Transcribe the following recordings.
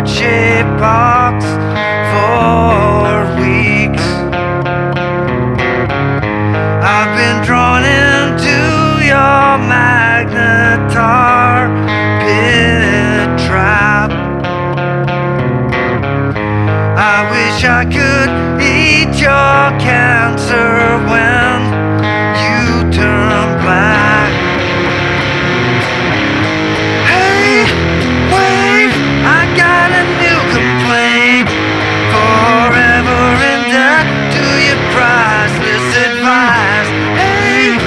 heart-shaped box for weeks. I've been drawn into your magnetar pit trap. I wish I could eat your cancer when you turn black. Hey, wait, I got a new complaint. Forever in debt to your priceless advice. Hey,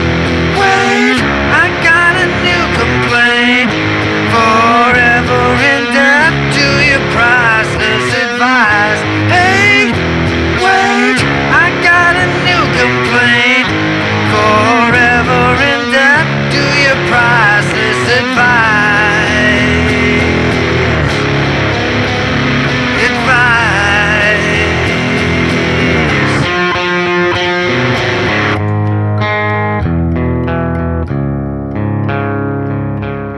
wait, I got a new complaint. Forever in debt to your priceless advice. Hey, wait, I got a new complaint. Forever in debt to your priceless advice.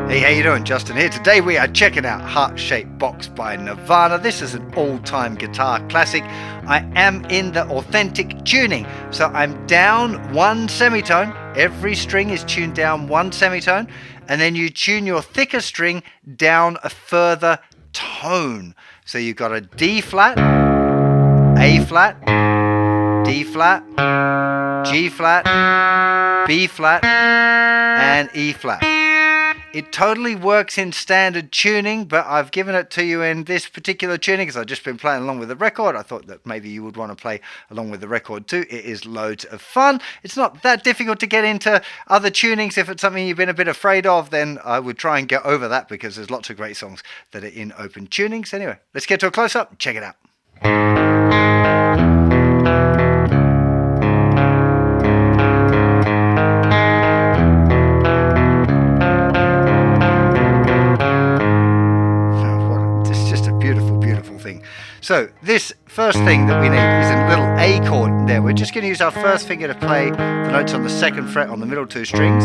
Hey, how you doing? Justin here. Today we are checking out Heart-Shaped Box by Nirvana. This is an all-time guitar classic. I am in the authentic tuning, so I'm down one semitone. Every string is tuned down one semitone, and then you tune your thicker string down a further tone. So you've got a D flat, A flat, D flat, G flat, B flat, and E flat. It totally works in standard tuning, but I've given it to you in this particular tuning because I've just been playing along with the record. I thought that maybe you would want to play along with the record too. It is loads of fun. It's not that difficult to get into other tunings. If it's something you've been a bit afraid of, then I would try and get over that because there's lots of great songs that are in open tunings. Anyway, let's get to a close-up and check it out. So this first thing that we need is a little A chord there. We're just going to use our first finger to play the notes on the second fret on the middle two strings.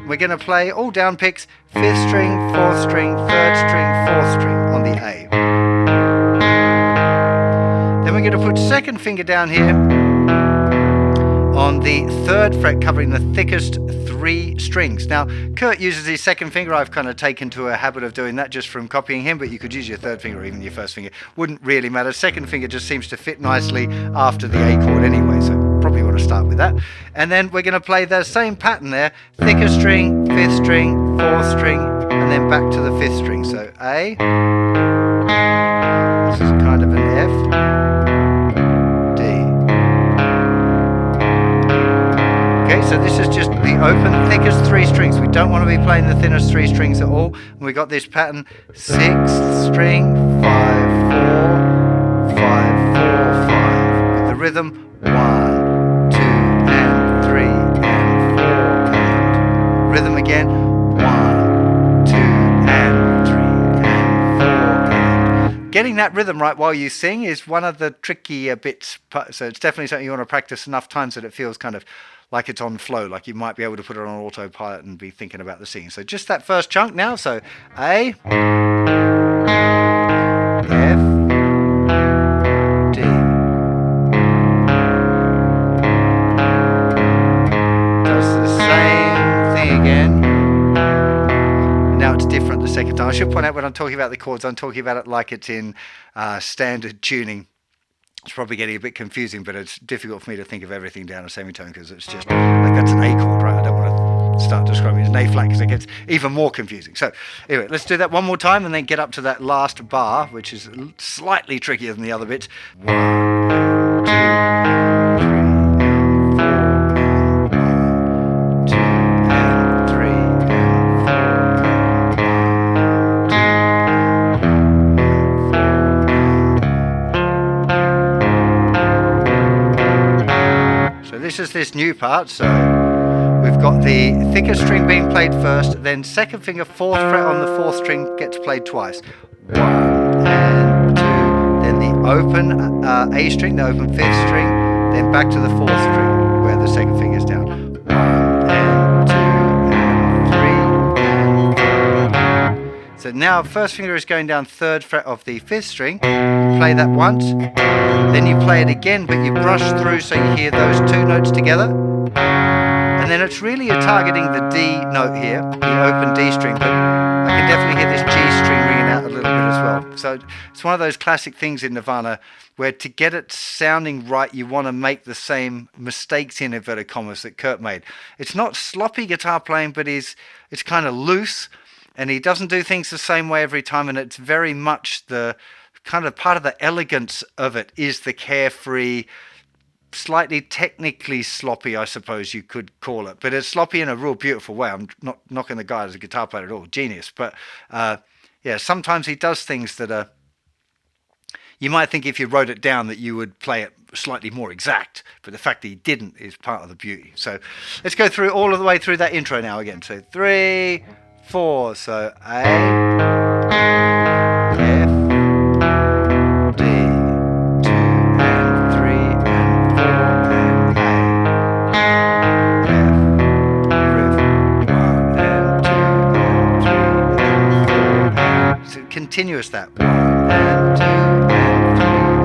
We're going to play all down picks, 5th string, 4th string, 3rd string, 4th string on the A. Then we're going to put second finger down here on the 3rd fret, covering the thickest 3 strings. Now, Kurt uses his second finger. I've kind of taken to a habit of doing that just from copying him, but you could use your 3rd finger or even your 1st finger. Wouldn't really matter. Second finger just seems to fit nicely after the A chord anyway, so probably want to start with that. And then we're going to play the same pattern there. Thicker string, 5th string, 4th string, and then back to the 5th string. So A, this is kind of an F, so this is just the open thickest 3 strings. We don't want to be playing the thinnest 3 strings at all. And we got this pattern 6th string, 5, 4, 5, 4, 5. With the rhythm 1, 2, and 3, and 4, and rhythm again 1, 2, and 3, and 4, and. Getting that rhythm right while you sing is one of the trickier bits. So it's definitely something you want to practice enough times that it feels kind of like it's on flow, like you might be able to put it on autopilot and be thinking about the singing. So just that first chunk now. So A, F, D. Does the same thing again. Now it's different the second time. I should point out when I'm talking about the chords, I'm talking about it like it's in standard tuning. It's probably getting a bit confusing, but it's difficult for me to think of everything down a semitone because it's just like that's an A chord, right? I don't want to start describing it as an A flat because it gets even more confusing. So anyway, let's do that one more time and then get up to that last bar, which is slightly trickier than the other bits. 1, 2, 3, 4. This is this new part, so we've got the thicker string being played first, then second finger 4th fret on the 4th string gets played twice. 1 and 2, then the open A string, the open 5th string, then back to the 4th string where the second finger is down. 1 and 2 and 3 and 4. So So now first finger is going down 3rd fret of the 5th string. You play that once, then you play it again, but you brush through so you hear those 2 notes together. And then it's really targeting the D note here, the open D string, but I can definitely hear this G string ringing out a little bit as well. So it's one of those classic things in Nirvana where to get it sounding right, you want to make the same mistakes in inverted commas that Kurt made. It's not sloppy guitar playing, but it's kind of loose, and he doesn't do things the same way every time, and it's very much the kind of part of the elegance of it is the carefree, slightly technically sloppy, I suppose you could call it, but it's sloppy in a real beautiful way. I'm not knocking the guy as a guitar player at all, genius, but yeah, sometimes he does things that are, you might think if you wrote it down that you would play it slightly more exact, but the fact that he didn't is part of the beauty. So let's go through all of the way through that intro now again. So 3, 4, so A, F, D, 2 and 3 and 4 and A, F, riff, 1 and 2 and 3 and 4 and so continuous that 1 and 2 and 3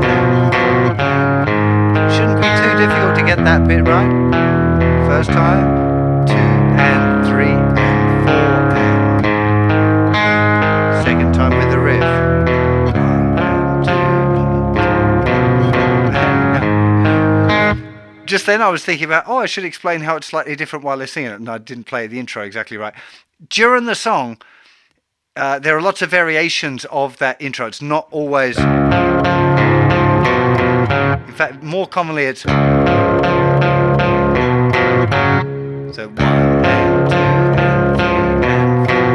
and 4 and shouldn't be too difficult to get that bit right. First time 2 and 3 and 4 and second time with the riff 1 and 2 and just then I was thinking about, I should explain how it's slightly different while they're singing it, and I didn't play the intro exactly right. During the song there are lots of variations of that intro. It's not always, in fact more commonly it's so 1 and 2 and 3 and 4,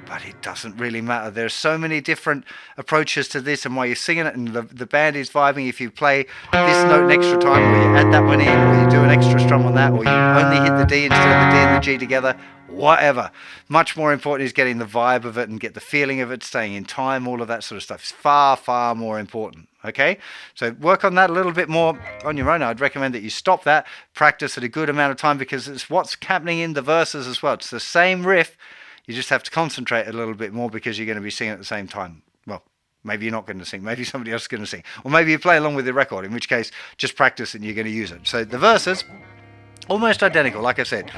but it doesn't really matter. There's so many different approaches to this, and while you're singing it and the band is vibing, if you play this note an extra time, or you add that one in, or you do an extra strum on that, or you only hit the D instead of the D and the G together, whatever. Much more important is getting the vibe of it and get the feeling of it, staying in time, all of that sort of stuff is far, far more important. Okay, so work on that a little bit more on your own. I'd recommend that you stop that, practice at a good amount of time, because it's what's happening in the verses as well. It's the same riff, you just have to concentrate a little bit more because you're going to be singing at the same time. Well, maybe you're not going to sing, maybe somebody else is going to sing, or maybe you play along with the record, in which case just practice and you're going to use it. So the verses, almost identical, like I said. She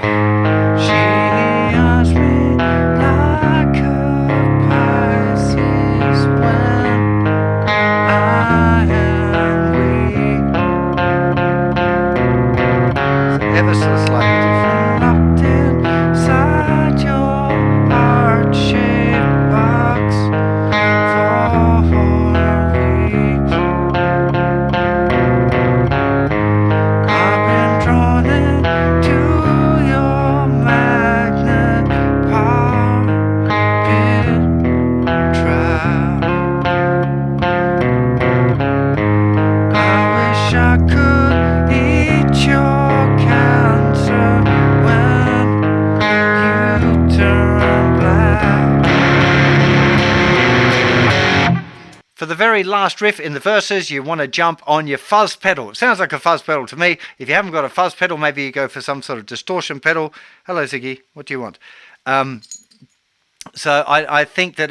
asked me like a Pisces when I am weak. So ever so slightly different. Locked inside your heart-shaped box for weeks. I've been drawn into your magnet trial. I wish I could eat your cancer when you turn black. For the very last riff in the verses, you want to jump on your fuzz pedal. It sounds like a fuzz pedal to me. If you haven't got a fuzz pedal, maybe you go for some sort of distortion pedal. Hello, Ziggy. What do you want? So I think that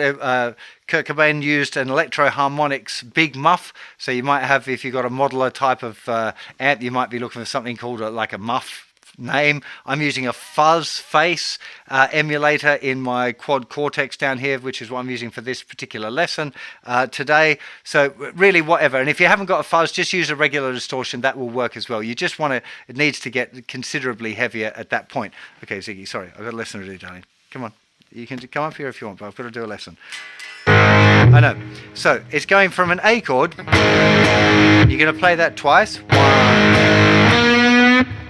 Kurt Cobain used an Electro Harmonix big muff. So you might have, if you've got a modeler type of amp, you might be looking for something called like a muff name. I'm using a fuzz face emulator in my quad cortex down here, which is what I'm using for this particular lesson today. So really whatever, and if you haven't got a fuzz, just use a regular distortion. That will work as well. You just want to, it needs to get considerably heavier at that point. Okay, Ziggy, sorry, I've got a lesson to do, darling. Come on, you can come up here if you want, but I've got to do a lesson. I know. So it's going from an A chord. You're going to play that twice. 1.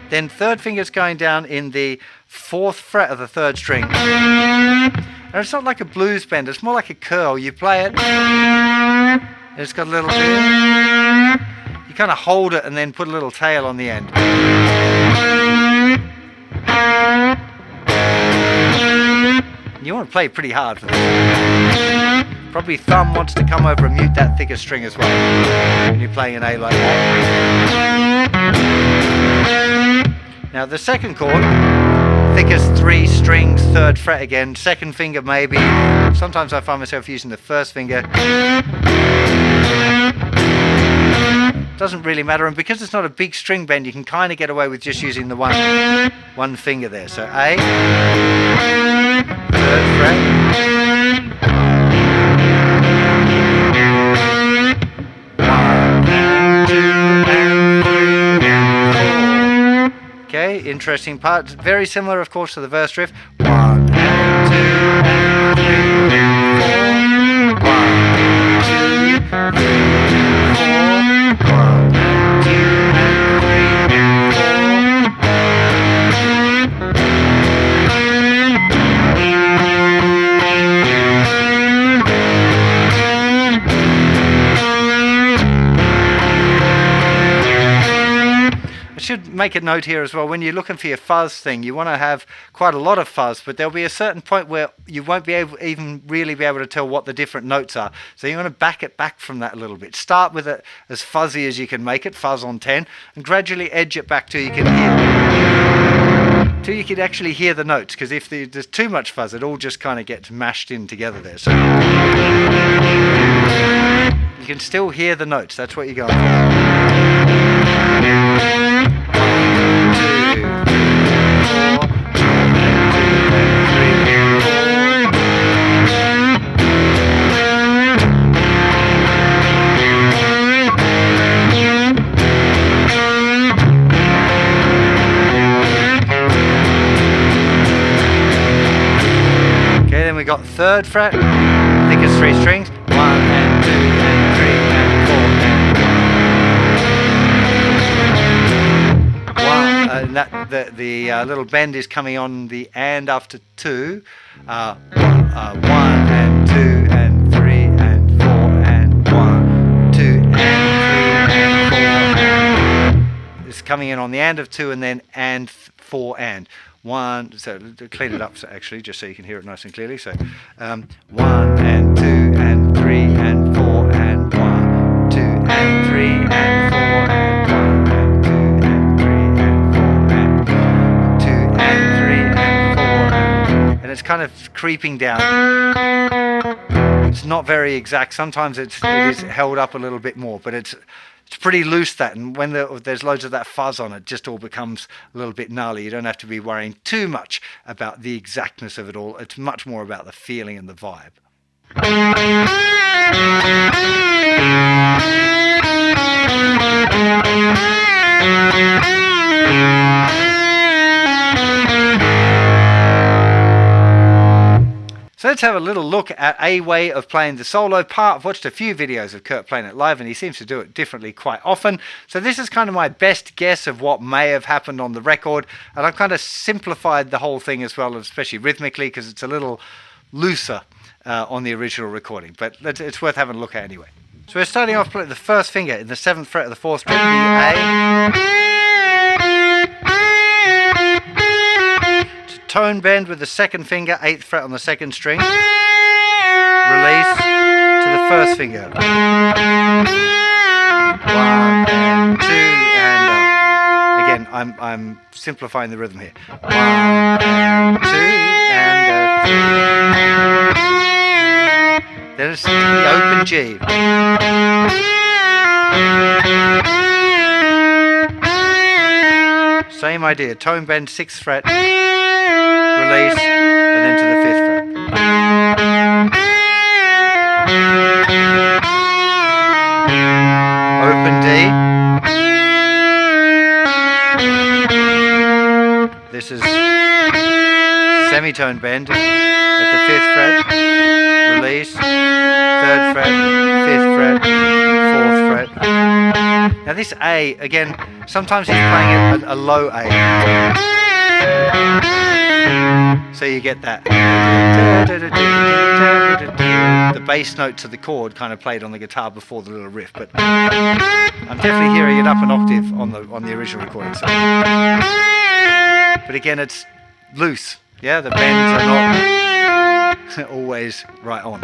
Then third finger's going down in the 4th fret of the 3rd string. And it's not like a blues bend, it's more like a curl. You play it, and it's got a little bit. You kind of hold it and then put a little tail on the end. You want to play pretty hard for this. Probably thumb wants to come over and mute that thicker string as well when you're playing an A like that. Now the second chord, thickest 3 strings, 3rd fret again, 2nd finger maybe. Sometimes I find myself using the 1st finger. Doesn't really matter, and because it's not a big string bend, you can kind of get away with just using the one finger there. So A, 3rd fret, 1 and 2 and 3 and 4. Okay, interesting part. Very similar, of course, to the verse riff. 1 and 2 and 3 and 4. 1, 2, 3 and 4. 1 and 2 and 3 and 4. I should make a note here as well, when you're looking for your fuzz thing, you want to have quite a lot of fuzz, but there'll be a certain point where you won't be able even really be able to tell what the different notes are. So you want to back it back from that a little bit. Start with it as fuzzy as you can make it, fuzz on 10, and gradually edge it back till you can actually hear the notes, because if there's too much fuzz, it all just kind of gets mashed in together there. So you can still hear the notes. That's what you're going for. 3rd fret, thickest 3 strings, 1 and 2 and 3 and 4 and 1. And the little bend is coming on the and after 2. 1 and 2 and 3 and 4 and 1, 2 and 3 and 4 and. It's coming in on the and of 2 and then and 4 and. 1, so to clean it up actually, just so you can hear it nice and clearly. So 1 and 2 and 3 and 4 and 1, 2 and 3 and 4 and 1 and 2 and 3 and 4 and 2 and 3 and 4 and it's kind of creeping down. It's not very exact. Sometimes it is held up a little bit more, but it's pretty loose, that, and when there's loads of that fuzz on it, just all becomes a little bit gnarly. You don't have to be worrying too much about the exactness of it all. It's much more about the feeling and the vibe. So let's have a little look at a way of playing the solo part. I've watched a few videos of Kurt playing it live, and he seems to do it differently quite often. So this is kind of my best guess of what may have happened on the record, and I've kind of simplified the whole thing as well, especially rhythmically, because it's a little looser on the original recording. But it's worth having a look at anyway. So we're starting off playing the 1st finger in the 7th fret of the 4th string, the A. Tone bend with the 2nd finger, 8th fret on the 2nd string. Release to the 1st finger. 1 and 2 and again, I'm simplifying the rhythm here. 1 and 2 and 3. Then it's the open G. Same idea. Tone bend, 6th fret. Release, and then to the 5th fret. Open D. This is semitone bend at the 5th fret. Release, 3rd fret, 5th fret, 4th fret. Now this A, again, sometimes he's playing it a low A. So you get that. The bass note to the chord kind of played on the guitar before the little riff, but I'm definitely hearing it up an octave on the original recording. So. But again, it's loose. Yeah, the bends are not always right on.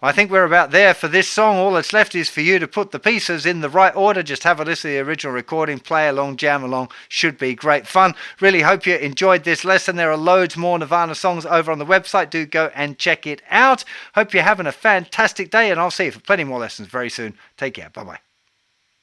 I think we're about there for this song. All that's left is for you to put the pieces in the right order. Just have a listen to the original recording, play along, jam along. Should be great fun. Really hope you enjoyed this lesson. There are loads more Nirvana songs over on the website. Do go and check it out. Hope you're having a fantastic day, and I'll see you for plenty more lessons very soon. Take care. Bye-bye.